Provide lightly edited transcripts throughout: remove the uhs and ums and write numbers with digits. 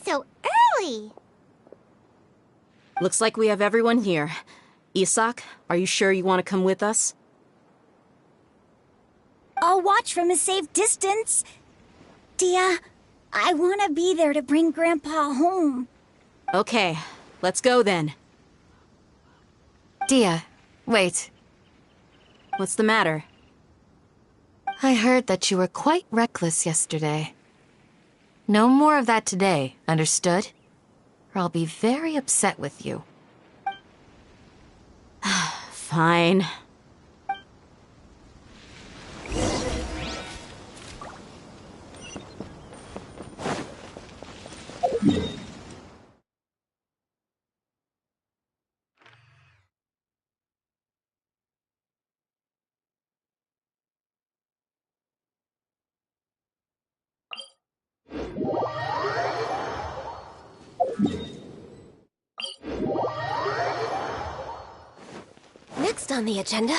so early? Looks like we have everyone here. Isak, are you sure you want to come with us? I'll watch from a safe distance. Dia, I want to be there to bring Grandpa home. Okay, let's go then. Dia, wait. What's the matter? I heard that you were quite reckless yesterday. No more of that today, understood? Or I'll be very upset with you. Fine. Next on the agenda...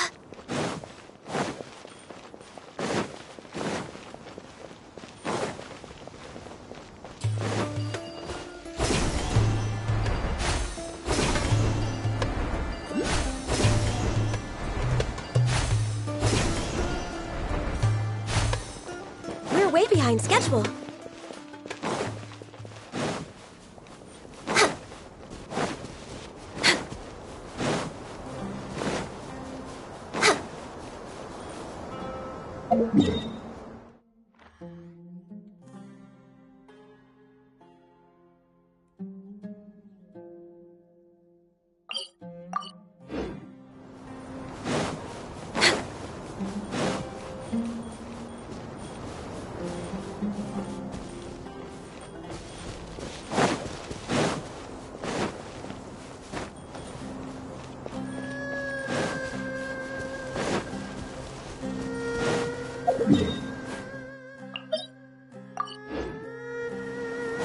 We're way behind schedule.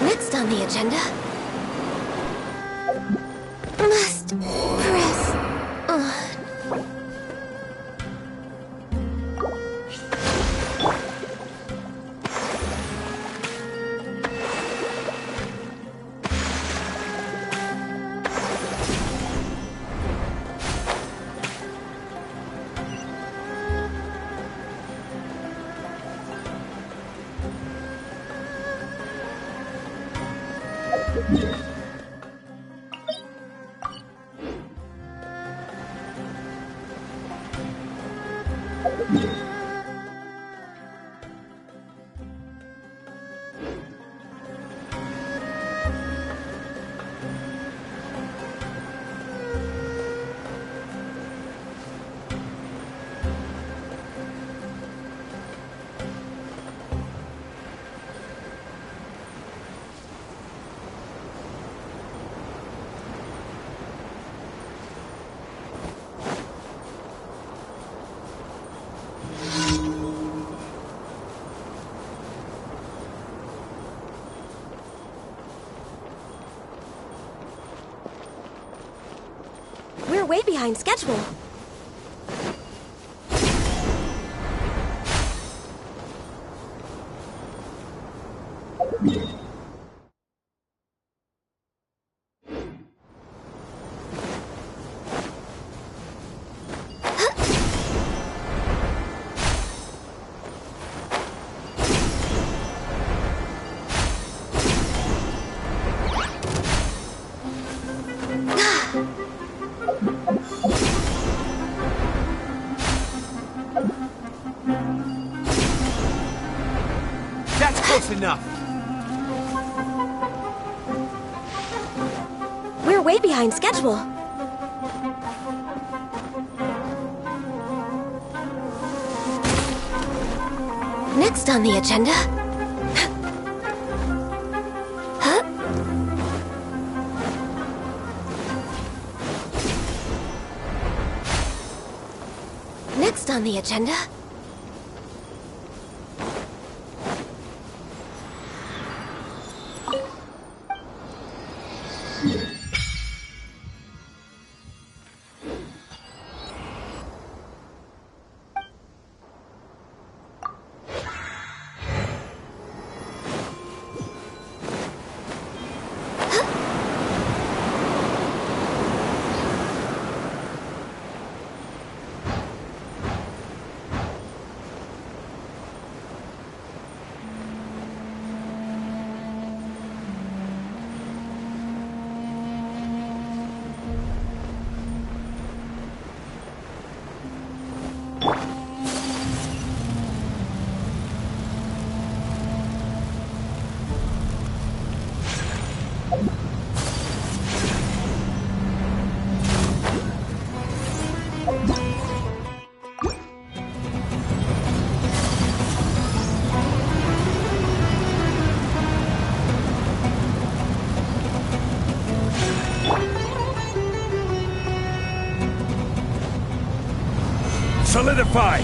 Next on the agenda... Must press on. We're way behind schedule. That's close enough. We're way behind schedule. Next on the agenda... Huh? Next on the agenda... solidified!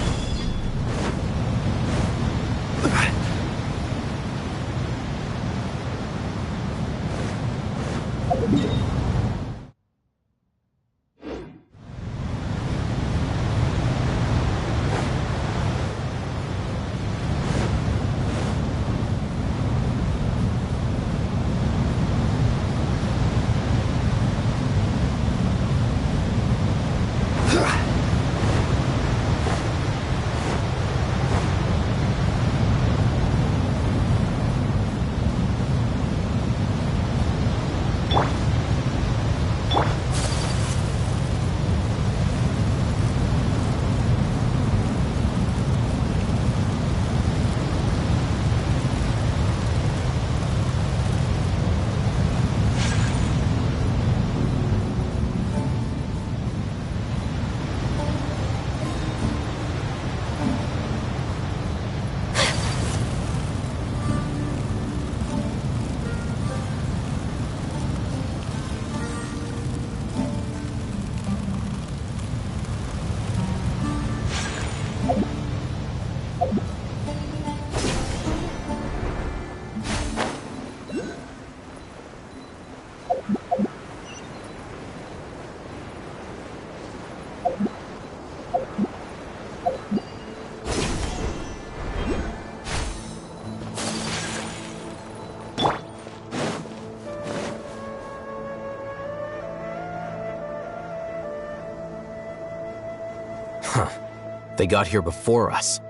They got here before us.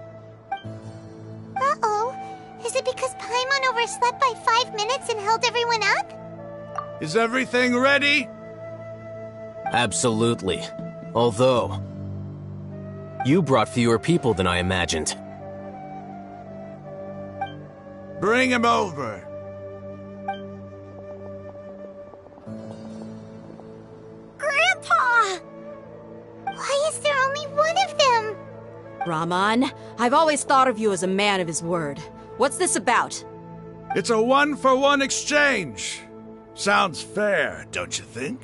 Uh-oh. Is it because Paimon overslept by 5 minutes and held everyone up? Is everything ready? Absolutely. Although, you brought fewer people than I imagined. Bring him over. Grandpa! Why is there only one of them? Rahman, I've always thought of you as a man of his word. What's this about? It's a one-for-one exchange. Sounds fair, don't you think?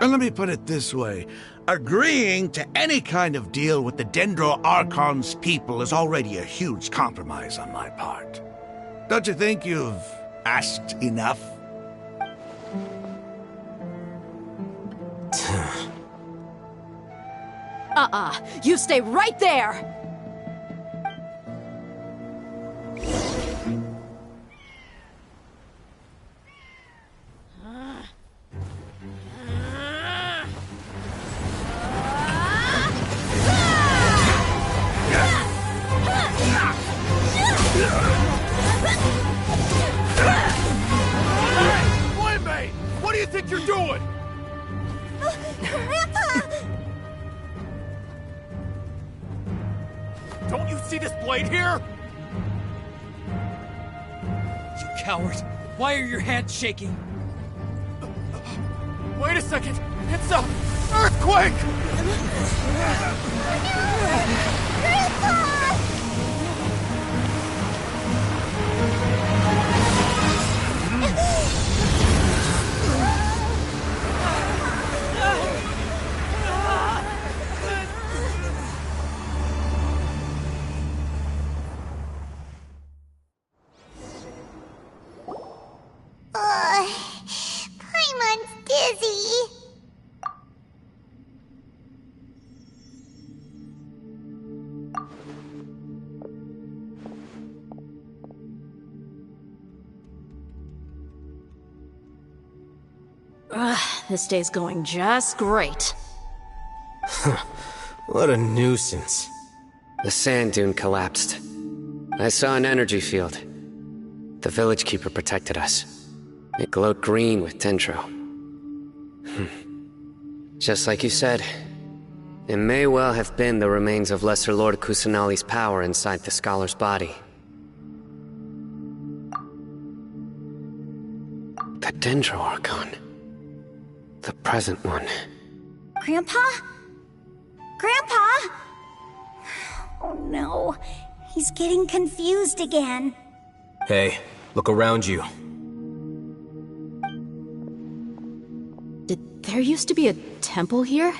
And let me put it this way. Agreeing to any kind of deal with the Dendro Archon's people is already a huge compromise on my part. Don't you think you've asked enough? You stay right there! Wait, what do you think you're doing? Grandpa! Don't you see this blade here? You coward! Why are your hands shaking? Wait a second! It's a earthquake! Grandpa! Paimon's dizzy. This day's going just great. What a nuisance. The sand dune collapsed. I saw an energy field. The village keeper protected us. It glowed green with dendro. Just like you said, it may well have been the remains of Lesser Lord Kusanali's power inside the scholar's body. The Dendro Archon. The present one. Grandpa? Grandpa? Oh no, he's getting confused again. Hey, look around you. Did there used to be a temple here?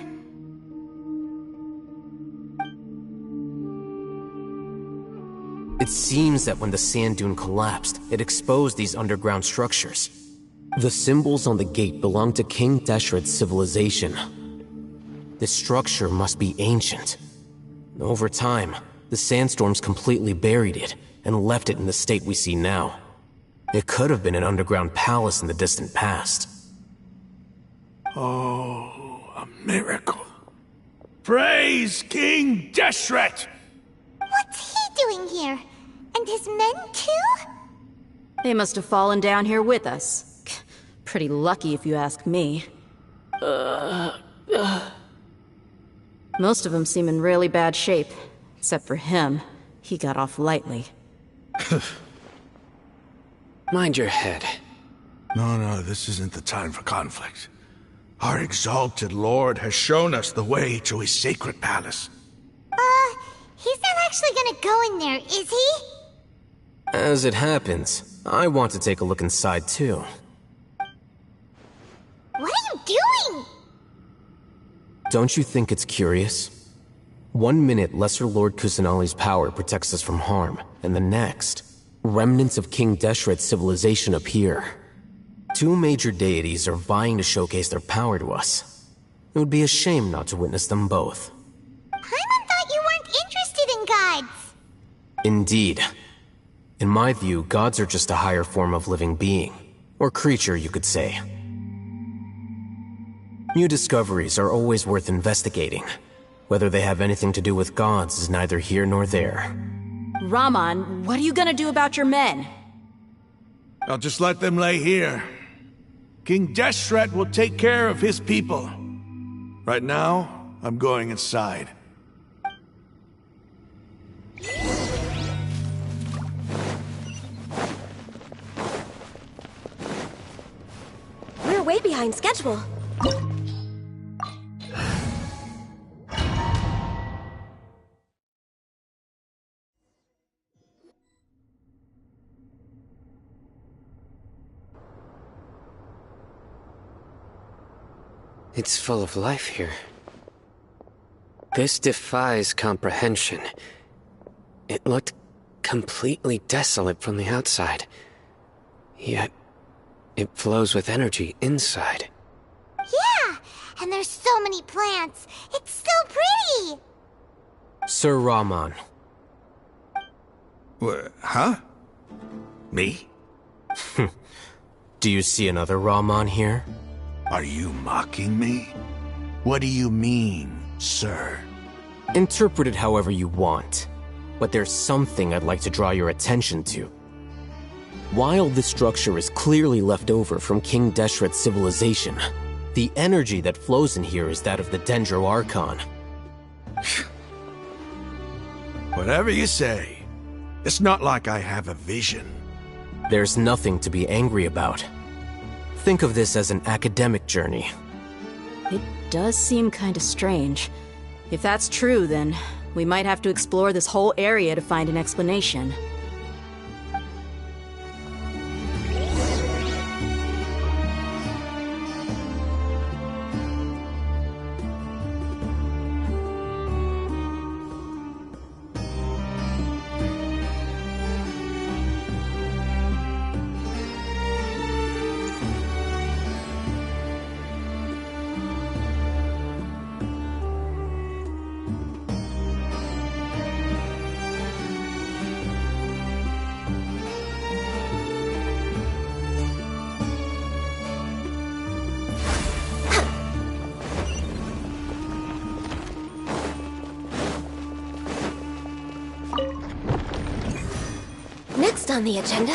It seems that when the sand dune collapsed, it exposed these underground structures. The symbols on the gate belong to King Deshret's civilization. This structure must be ancient. Over time, the sandstorms completely buried it and left it in the state we see now. It could have been an underground palace in the distant past. Oh, a miracle. Praise King Deshret! What's he doing here? And his men too? They must have fallen down here with us. Pretty lucky if you ask me. Most of them seem in really bad shape. Except for him. He got off lightly. Mind your head. No, this isn't the time for conflict. Our exalted lord has shown us the way to his sacred palace. He's not actually gonna go in there, is he? As it happens, I want to take a look inside too. What are you doing? Don't you think it's curious? 1 minute, Lesser Lord Kusanali's power protects us from harm, and the next, remnants of King Deshret's civilization appear. 2 major deities are vying to showcase their power to us. It would be a shame not to witness them both. Paimon thought you weren't interested in gods. Indeed. In my view, gods are just a higher form of living being. Or creature, you could say. New discoveries are always worth investigating. Whether they have anything to do with gods is neither here nor there. Raman, what are you gonna do about your men? I'll just let them lay here. King Deshret will take care of his people. Right now, I'm going inside. We're way behind schedule. It's full of life here. This defies comprehension. It looked completely desolate from the outside. Yet, it flows with energy inside. Yeah, and there's so many plants. It's so pretty. Sir Raman. Huh? Me? Do you see another Raman here? Are you mocking me? What do you mean, sir? Interpret it however you want. But there's something I'd like to draw your attention to. While this structure is clearly left over from King Deshret's civilization, the energy that flows in here is that of the Dendro Archon. Whatever you say. It's not like I have a vision. There's nothing to be angry about. Think of this as an academic journey. It does seem kinda strange. If that's true, then we might have to explore this whole area to find an explanation. Next on the agenda...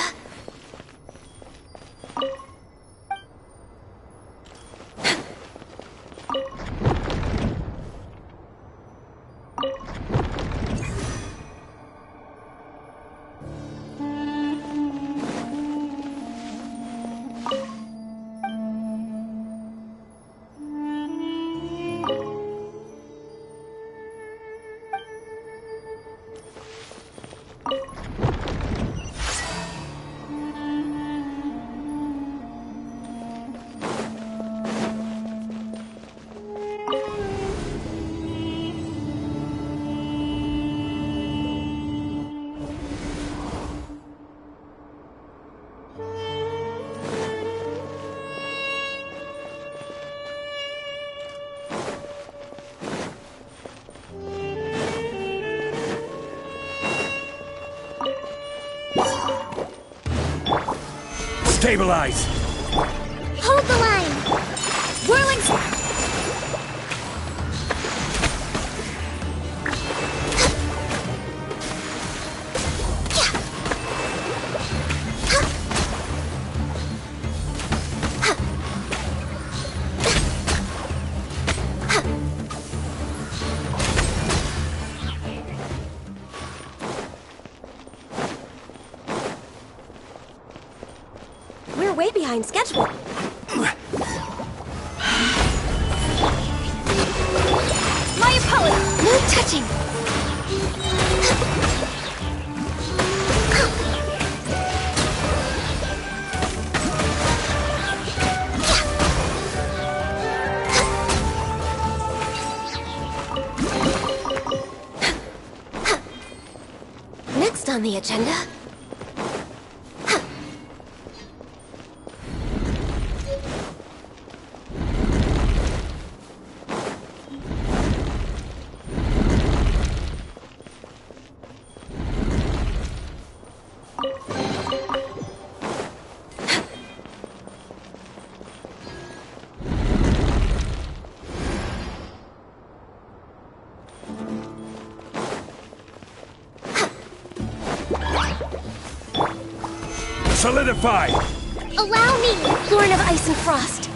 Stabilize! Hold the line! Whirling... We're way behind schedule. My opponent! No touching. Next on the agenda. Solidify! Allow me! Thorn of Ice and Frost.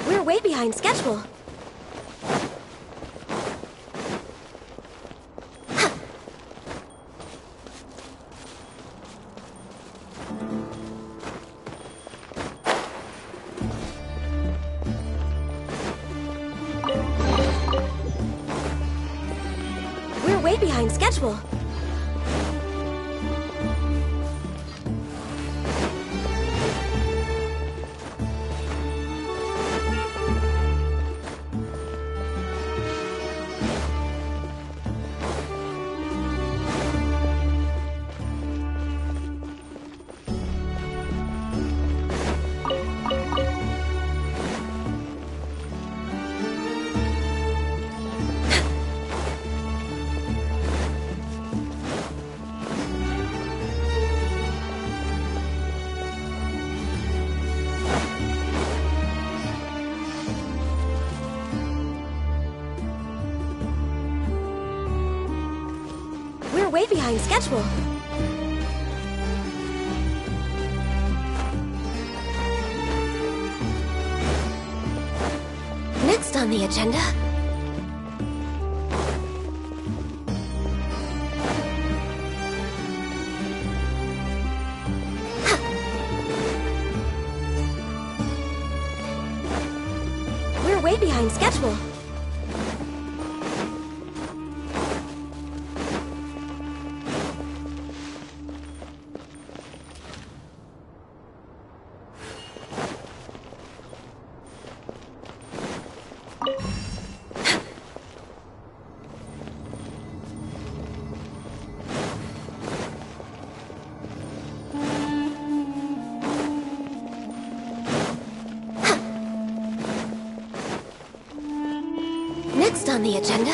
We're way behind schedule. We're way behind schedule. We're way behind schedule. Next on the agenda. We're way behind schedule. Next on the agenda.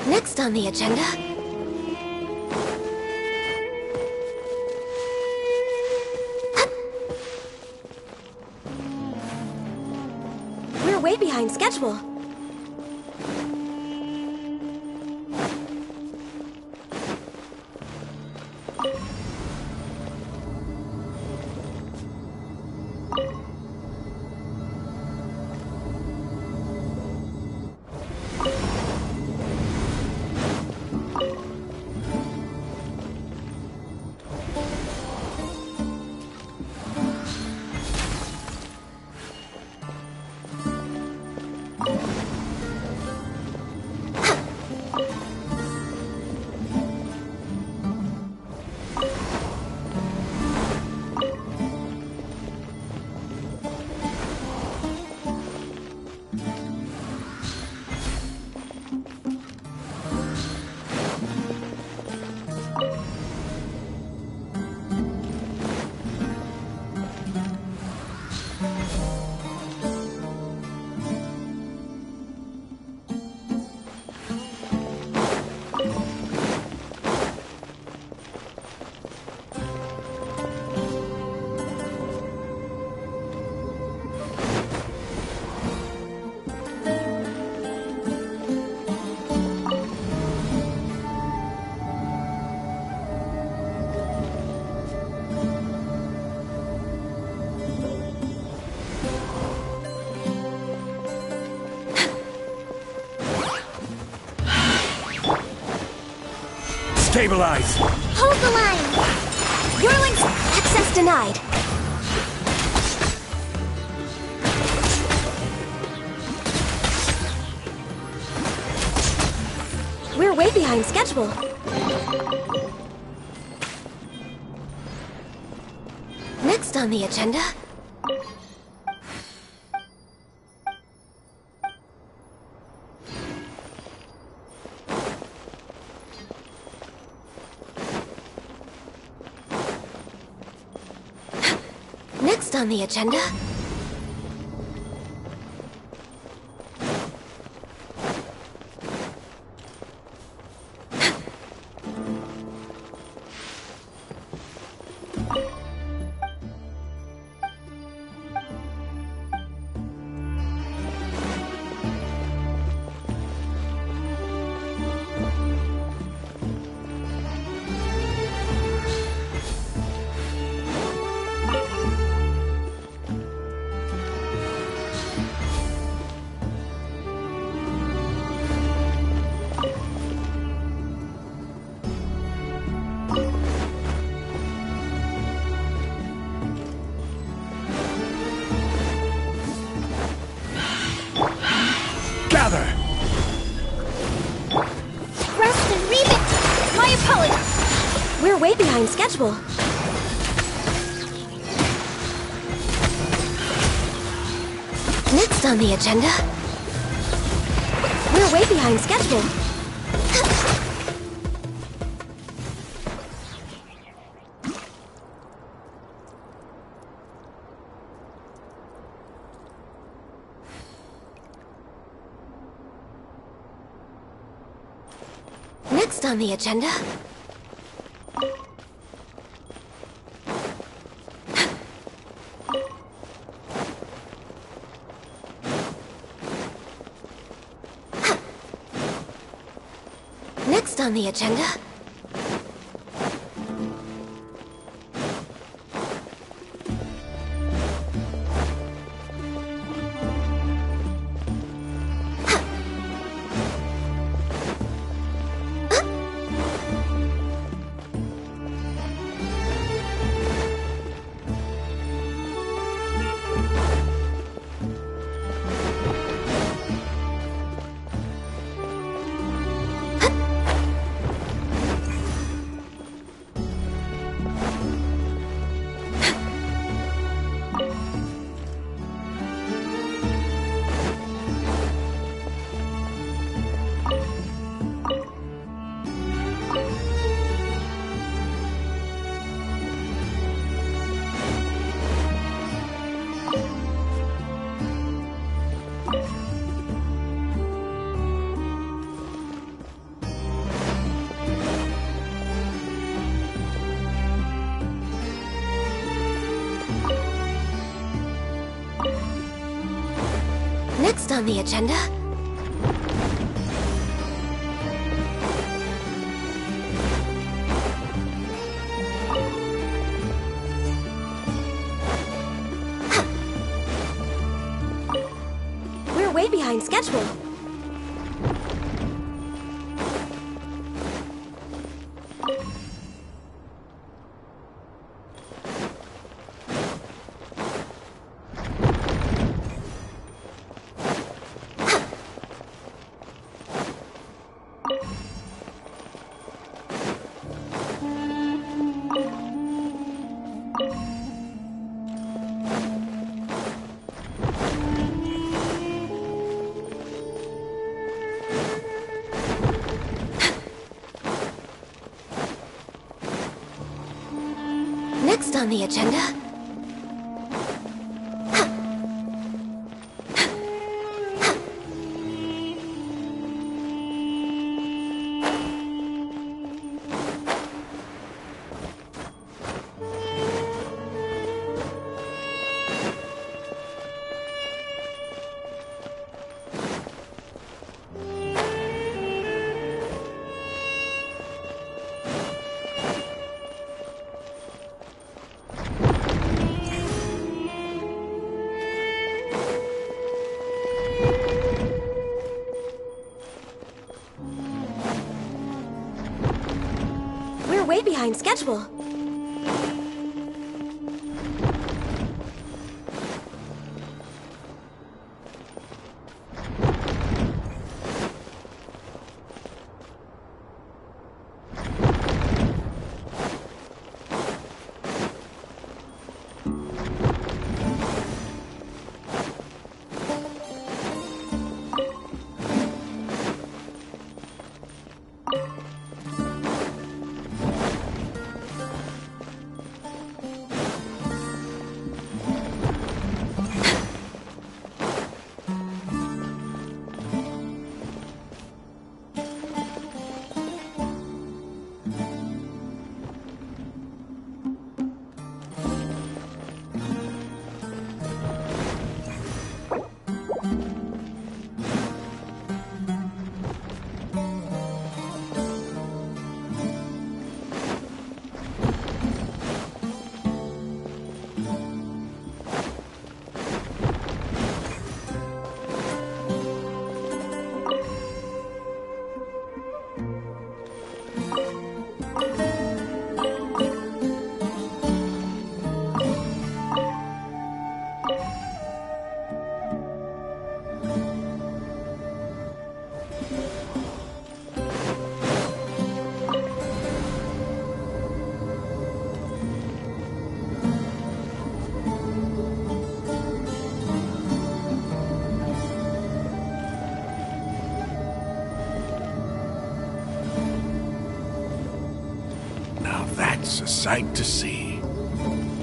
Next on the agenda. We're way behind schedule. Stabilize! Hold the line! Whirling's access denied. We're way behind schedule. Next on the agenda... Next on the agenda... Gather! Rest and remix! My apologies! We're way behind schedule. Next on the agenda... We're way behind schedule. Next on the agenda... Next on the agenda... Next on the agenda... We're way behind schedule. Next on the agenda... way behind schedule. That's a sight to see.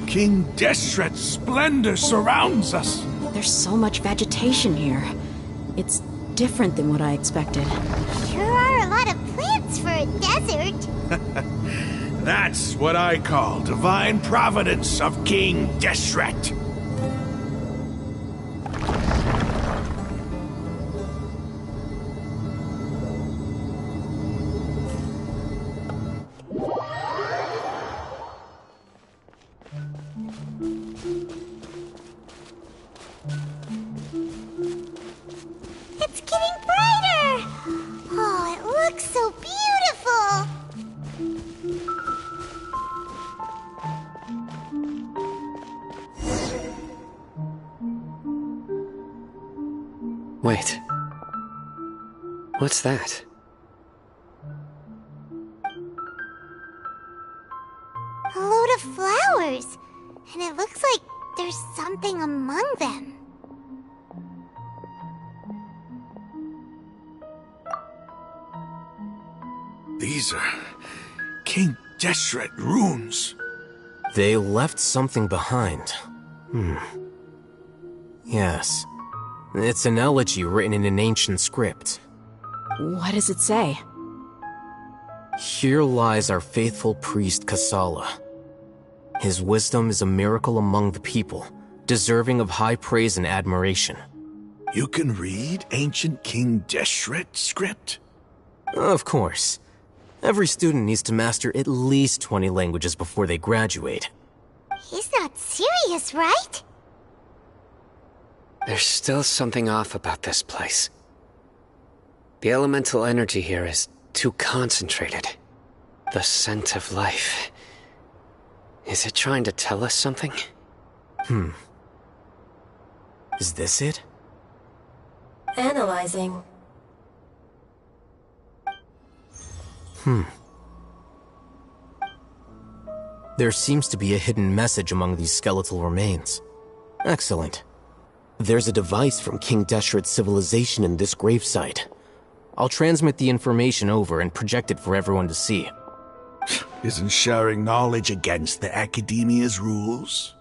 King Deshret's splendor surrounds us. There's so much vegetation here. It's different than what I expected. Sure are a lot of plants for a desert. That's what I call divine providence of King Deshret. It's getting brighter! Oh, it looks so beautiful! Wait. What's that? A load of flowers. And it looks like there's something among them. These are King Deshret runes. They left something behind. Yes. It's an elegy written in an ancient script. What does it say? Here lies our faithful priest Kasala. His wisdom is a miracle among the people, deserving of high praise and admiration. You can read ancient King Deshret script? Of course. Every student needs to master at least 20 languages before they graduate. He's not serious, right? There's still something off about this place. The elemental energy here is too concentrated. The scent of life. Is it trying to tell us something? Is this it? Analyzing. There seems to be a hidden message among these skeletal remains. Excellent. There's a device from King Deshret's civilization in this gravesite. I'll transmit the information over and project it for everyone to see. Isn't sharing knowledge against the Academia's rules?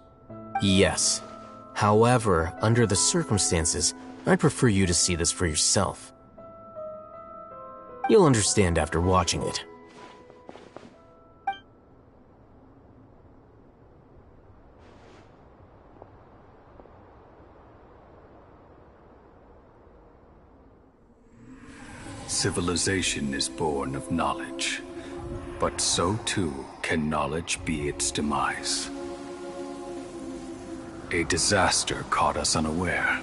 Yes. However, under the circumstances, I'd prefer you to see this for yourself. You'll understand after watching it. Civilization is born of knowledge, but so too can knowledge be its demise. A disaster caught us unaware.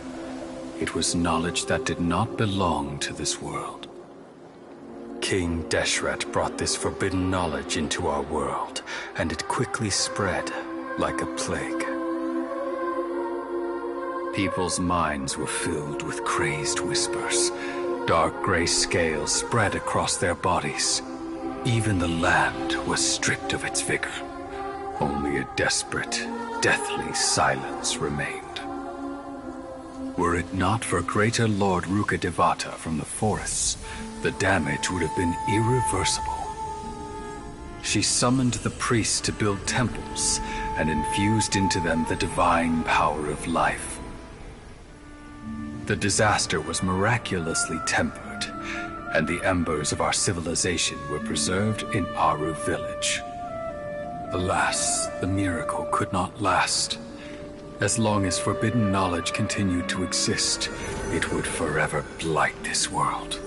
It was knowledge that did not belong to this world. King Deshret brought this forbidden knowledge into our world, and it quickly spread like a plague. People's minds were filled with crazed whispers. Dark gray scales spread across their bodies. Even the land was stripped of its vigor. Only a desperate, deathly silence remained. Were it not for Greater Lord Rukkhadevata from the forests, the damage would have been irreversible. She summoned the priests to build temples and infused into them the divine power of life. The disaster was miraculously tempered, and the embers of our civilization were preserved in Aru village. Alas, the miracle could not last. As long as forbidden knowledge continued to exist, it would forever blight this world.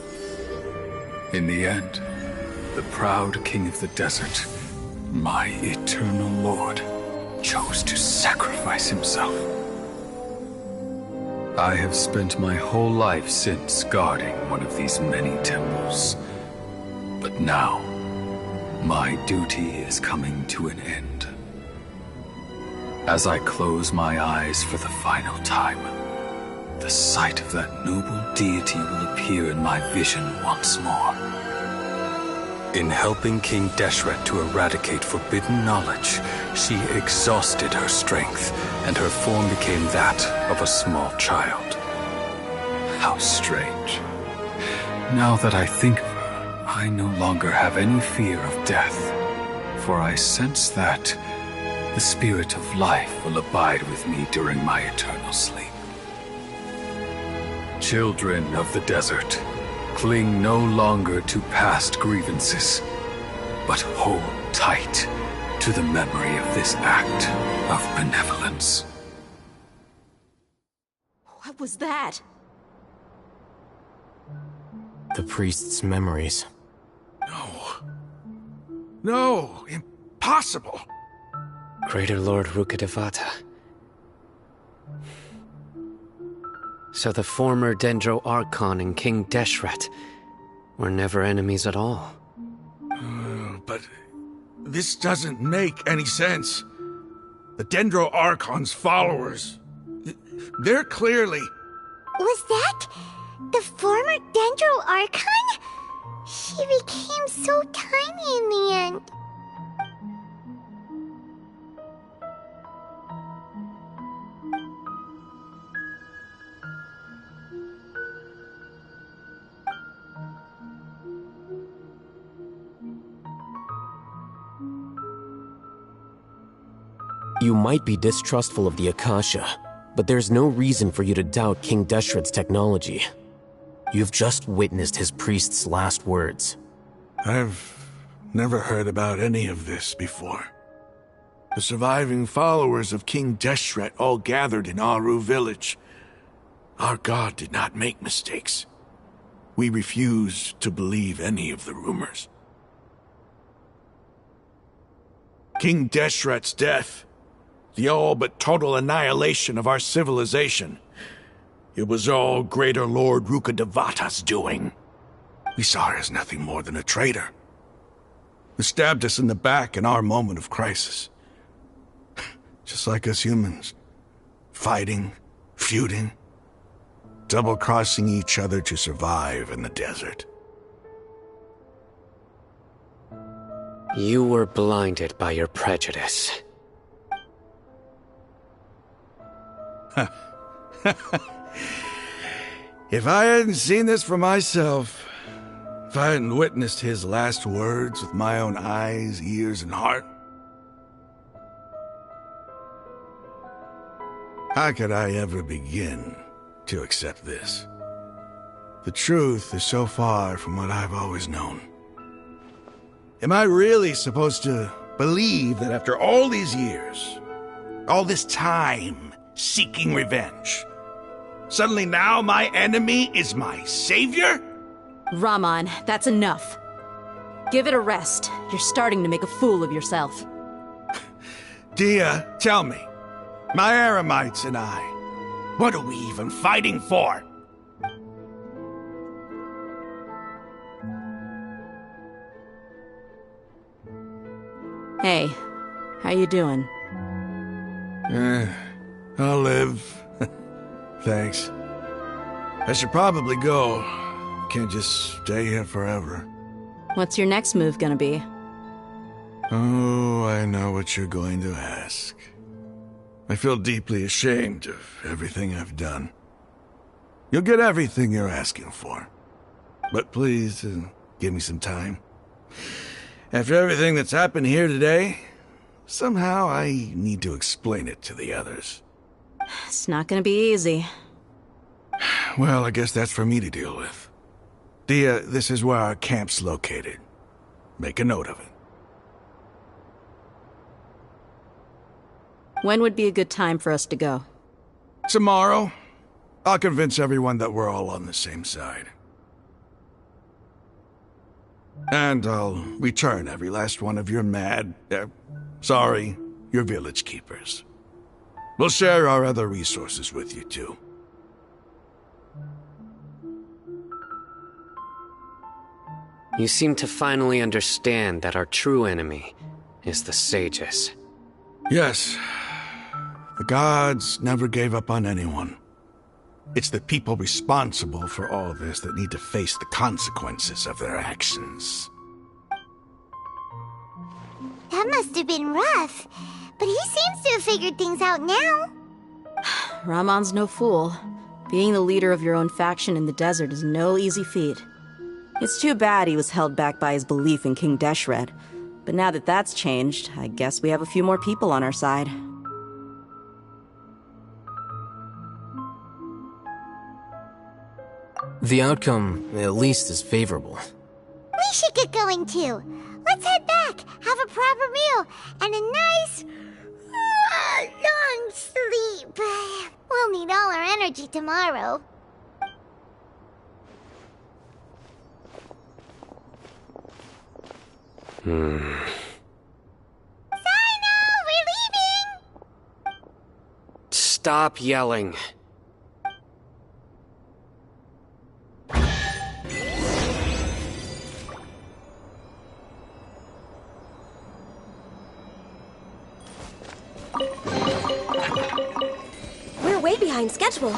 In the end, the proud king of the desert, my eternal lord, chose to sacrifice himself. I have spent my whole life since guarding one of these many temples. But now, my duty is coming to an end. As I close my eyes for the final time, the sight of that noble deity will appear in my vision once more. In helping King Deshret to eradicate forbidden knowledge, she exhausted her strength, and her form became that of a small child. How strange. Now that I think of her, I no longer have any fear of death, for I sense that the spirit of life will abide with me during my eternal sleep. Children of the desert, cling no longer to past grievances, but hold tight to the memory of this act of benevolence. What was that? The priest's memories. No, impossible. Greater Lord Rukkhadevata. So the former Dendro Archon and King Deshret were never enemies at all. But this doesn't make any sense. The Dendro Archon's followers, they're clearly... Was that the former Dendro Archon? She became so tiny in the end. You might be distrustful of the Akasha, but there's no reason for you to doubt King Deshret's technology. You've just witnessed his priest's last words. I've never heard about any of this before. The surviving followers of King Deshret all gathered in Aru village. Our god did not make mistakes. We refused to believe any of the rumors. King Deshret's death, the all but total annihilation of our civilization, it was all Greater Lord Rukkhadevata's doing. We saw her as nothing more than a traitor, who stabbed us in the back in our moment of crisis. Just like us humans, fighting, feuding, double-crossing each other to survive in the desert. You were blinded by your prejudice. If I hadn't seen this for myself, if I hadn't witnessed his last words with my own eyes, ears, and heart, how could I ever begin to accept this? The truth is so far from what I've always known. Am I really supposed to believe that after all these years, all this time seeking revenge, suddenly now my enemy is my savior? Raman, that's enough. Give it a rest. You're starting to make a fool of yourself. Dia, tell me, my Eremites and I, what are we even fighting for? Hey, how you doing? I'll live. Thanks. I should probably go. Can't just stay here forever. What's your next move gonna be? Oh, I know what you're going to ask. I feel deeply ashamed of everything I've done. You'll get everything you're asking for. But please, give me some time. After everything that's happened here today, somehow I need to explain it to the others. It's not gonna be easy. Well, I guess that's for me to deal with. Dia, this is where our camp's located. Make a note of it. When would be a good time for us to go? Tomorrow, I'll convince everyone that we're all on the same side. And I'll return every last one of your your village keepers. We'll share our other resources with you, too. You seem to finally understand that our true enemy is the sages. Yes. The gods never gave up on anyone. It's the people responsible for all this that need to face the consequences of their actions. That must have been rough, but he seems to have figured things out now. Ramon's no fool. Being the leader of your own faction in the desert is no easy feat. It's too bad he was held back by his belief in King Deshret. But now that that's changed, I guess we have a few more people on our side. The outcome, at least, is favorable. We should get going too. Let's head back, have a proper meal, and a nice, long sleep. We'll need all our energy tomorrow. Hmm. Sino, we're leaving! Stop yelling. We're way behind schedule.